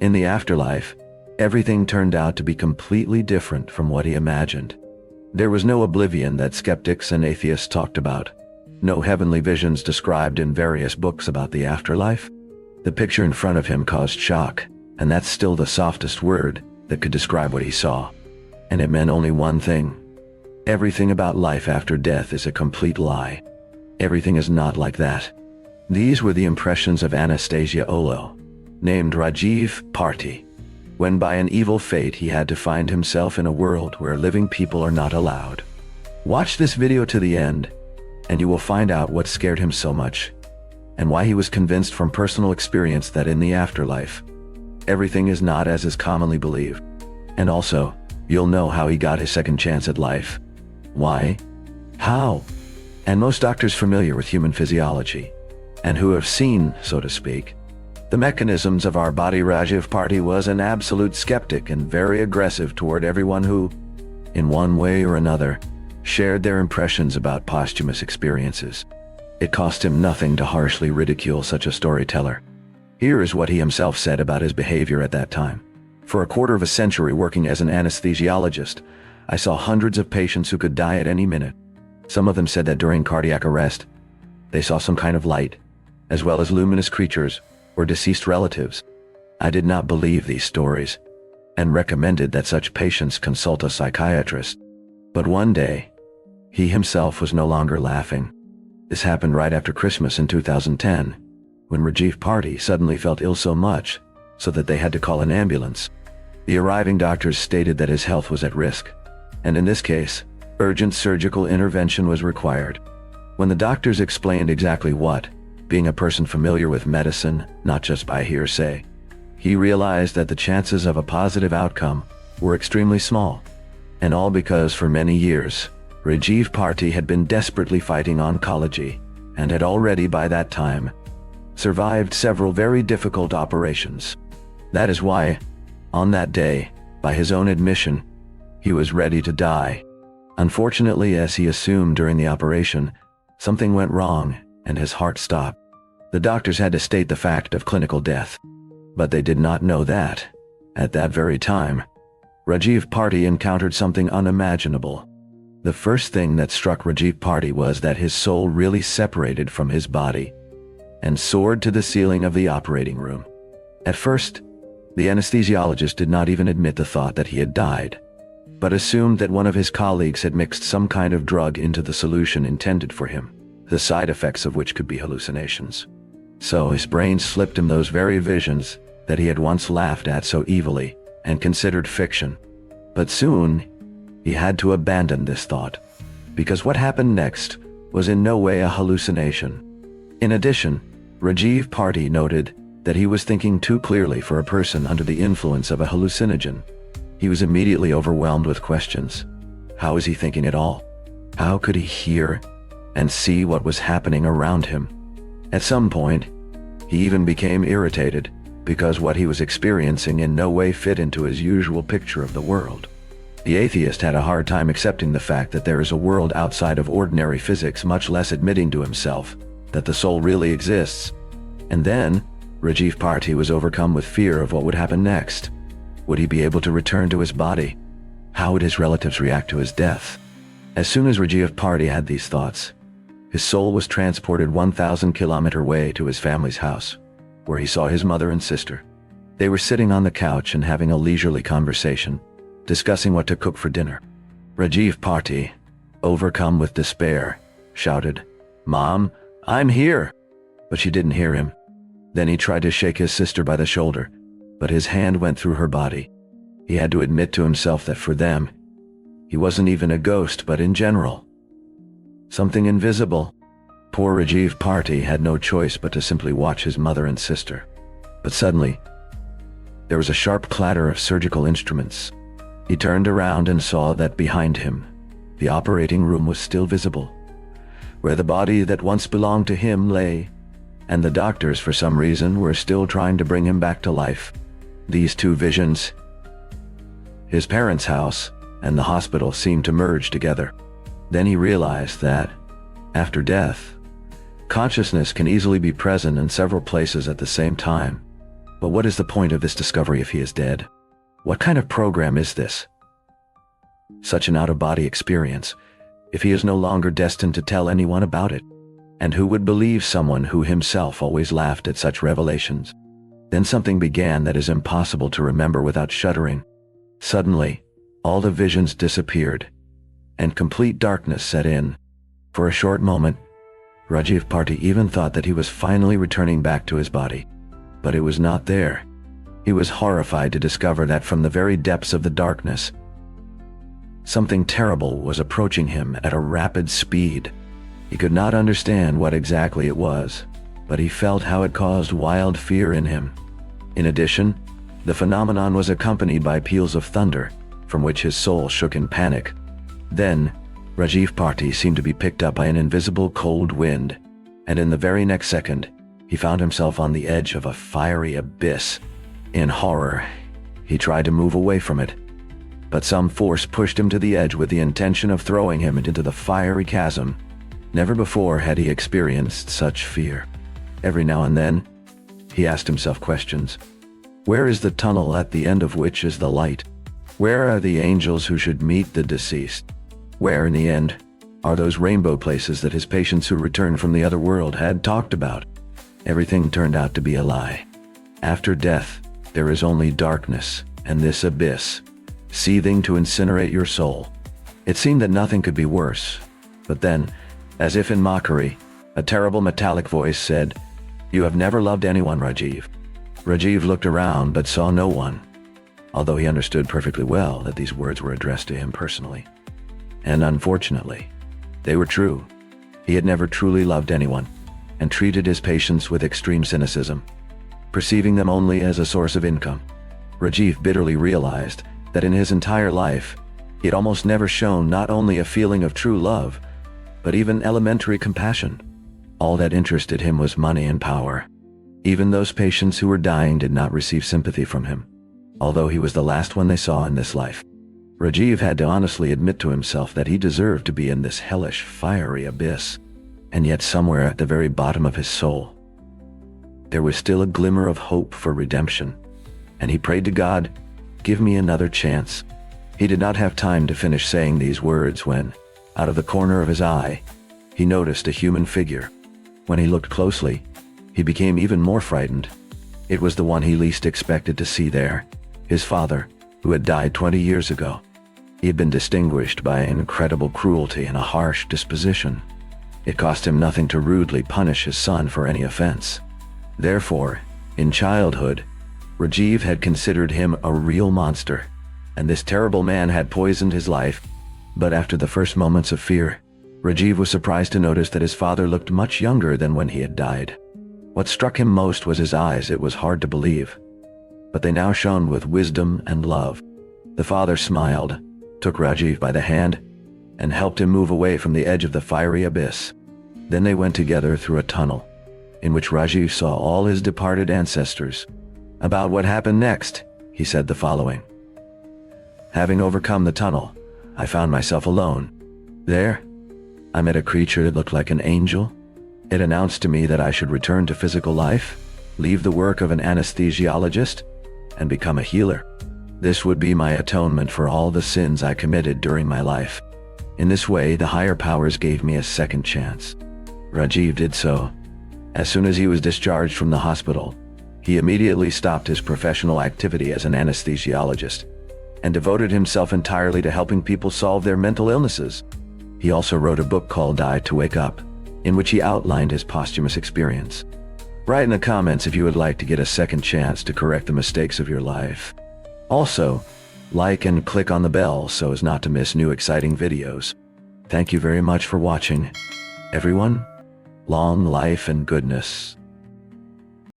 In the afterlife, everything turned out to be completely different from what he imagined. There was no oblivion that skeptics and atheists talked about, no heavenly visions described in various books about the afterlife. The picture in front of him caused shock, and that's still the softest word that could describe what he saw. And it meant only one thing. Everything about life after death is a complete lie. Everything is not like that. These were the impressions of Anesthesiologist, named Rajiv Parti, when by an evil fate he had to find himself in a world where living people are not allowed. Watch this video to the end, and you will find out what scared him so much, and why he was convinced from personal experience that in the afterlife, everything is not as is commonly believed. And also, you'll know how he got his second chance at life. Why? How? And most doctors familiar with human physiology, and who have seen, so to speak, the mechanisms of our body. Rajiv Parti was an absolute skeptic and very aggressive toward everyone who, in one way or another, shared their impressions about posthumous experiences. It cost him nothing to harshly ridicule such a storyteller. Here is what he himself said about his behavior at that time. For a quarter of a century working as an anesthesiologist, I saw hundreds of patients who could die at any minute. Some of them said that during cardiac arrest, they saw some kind of light, as well as luminous creatures or deceased relatives. I did not believe these stories, and recommended that such patients consult a psychiatrist. But one day, he himself was no longer laughing. This happened right after Christmas in 2010, when Rajiv Parti suddenly felt ill so much, so that they had to call an ambulance. The arriving doctors stated that his health was at risk, and in this case, urgent surgical intervention was required. When the doctors explained exactly what, being a person familiar with medicine, not just by hearsay, he realized that the chances of a positive outcome were extremely small. And all because for many years, Rajiv Parti had been desperately fighting oncology, and had already by that time survived several very difficult operations. That is why, on that day, by his own admission, he was ready to die. Unfortunately, as he assumed during the operation, something went wrong and his heart stopped. The doctors had to state the fact of clinical death, but they did not know that, at that very time, Rajiv Parti encountered something unimaginable. The first thing that struck Rajiv Parti was that his soul really separated from his body and soared to the ceiling of the operating room. At first, the anesthesiologist did not even admit the thought that he had died, but assumed that one of his colleagues had mixed some kind of drug into the solution intended for him, the side effects of which could be hallucinations. So his brain slipped him those very visions that he had once laughed at so evilly and considered fiction. But soon, he had to abandon this thought, because what happened next was in no way a hallucination. In addition, Rajiv Parti noted that he was thinking too clearly for a person under the influence of a hallucinogen. He was immediately overwhelmed with questions. How was he thinking at all? How could he hear and see what was happening around him? At some point, he even became irritated because what he was experiencing in no way fit into his usual picture of the world. The atheist had a hard time accepting the fact that there is a world outside of ordinary physics, much less admitting to himself that the soul really exists. And then, Rajiv Parti was overcome with fear of what would happen next. Would he be able to return to his body? How would his relatives react to his death? As soon as Rajiv Parti had these thoughts, his soul was transported 1,000-kilometer way to his family's house, where he saw his mother and sister. They were sitting on the couch and having a leisurely conversation, discussing what to cook for dinner. Rajiv Parti, overcome with despair, shouted, "Mom, I'm here!" But she didn't hear him. Then he tried to shake his sister by the shoulder, but his hand went through her body. He had to admit to himself that for them, he wasn't even a ghost, but in general, something invisible. Poor Rajiv Parti had no choice but to simply watch his mother and sister. But suddenly, there was a sharp clatter of surgical instruments. He turned around and saw that behind him, the operating room was still visible, where the body that once belonged to him lay, and the doctors, for some reason, were still trying to bring him back to life. These two visions, his parents' house and the hospital, seemed to merge together. Then he realized that, after death, consciousness can easily be present in several places at the same time. But what is the point of this discovery if he is dead? What kind of program is this? Such an out-of-body experience, if he is no longer destined to tell anyone about it. And who would believe someone who himself always laughed at such revelations? Then something began that is impossible to remember without shuddering. Suddenly, all the visions disappeared, and complete darkness set in. For a short moment, Rajiv Parti even thought that he was finally returning back to his body. But it was not there. He was horrified to discover that from the very depths of the darkness, something terrible was approaching him at a rapid speed. He could not understand what exactly it was, but he felt how it caused wild fear in him. In addition, the phenomenon was accompanied by peals of thunder, from which his soul shook in panic. Then, Rajiv Parti seemed to be picked up by an invisible cold wind, and in the very next second, he found himself on the edge of a fiery abyss. In horror, he tried to move away from it, but some force pushed him to the edge with the intention of throwing him into the fiery chasm. Never before had he experienced such fear. Every now and then, he asked himself questions. Where is the tunnel at the end of which is the light? Where are the angels who should meet the deceased? Where, in the end, are those rainbow places that his patients who returned from the other world had talked about? Everything turned out to be a lie. After death, there is only darkness and this abyss, seething to incinerate your soul. It seemed that nothing could be worse. But then, as if in mockery, a terrible metallic voice said, "You have never loved anyone, Rajiv." Rajiv looked around but saw no one, although he understood perfectly well that these words were addressed to him personally. And unfortunately, they were true. He had never truly loved anyone, and treated his patients with extreme cynicism, perceiving them only as a source of income. Rajiv bitterly realized that in his entire life, he had almost never shown not only a feeling of true love, but even elementary compassion. All that interested him was money and power. Even those patients who were dying did not receive sympathy from him, although he was the last one they saw in this life. Rajiv had to honestly admit to himself that he deserved to be in this hellish, fiery abyss. And yet somewhere at the very bottom of his soul, there was still a glimmer of hope for redemption. And he prayed to God, "Give me another chance." He did not have time to finish saying these words when, out of the corner of his eye, he noticed a human figure. When he looked closely, he became even more frightened. It was the one he least expected to see there, his father, who had died 20 years ago. He had been distinguished by incredible cruelty and a harsh disposition. It cost him nothing to rudely punish his son for any offense. Therefore, in childhood, Rajiv had considered him a real monster, and this terrible man had poisoned his life. But after the first moments of fear, Rajiv was surprised to notice that his father looked much younger than when he had died. What struck him most was his eyes. It was hard to believe, but they now shone with wisdom and love. The father smiled, took Rajiv by the hand, and helped him move away from the edge of the fiery abyss. Then they went together through a tunnel, in which Rajiv saw all his departed ancestors. About what happened next, he said the following. "Having overcome the tunnel, I found myself alone. There, I met a creature that looked like an angel. It announced to me that I should return to physical life, leave the work of an anesthesiologist, and become a healer. This would be my atonement for all the sins I committed during my life. In this way, the higher powers gave me a second chance." Rajiv did so. As soon as he was discharged from the hospital, he immediately stopped his professional activity as an anesthesiologist and devoted himself entirely to helping people solve their mental illnesses. He also wrote a book called Die to Wake Up, in which he outlined his posthumous experience. Write in the comments if you would like to get a second chance to correct the mistakes of your life. Also, like and click on the bell so as not to miss new exciting videos. Thank you very much for watching. Everyone, long life and goodness.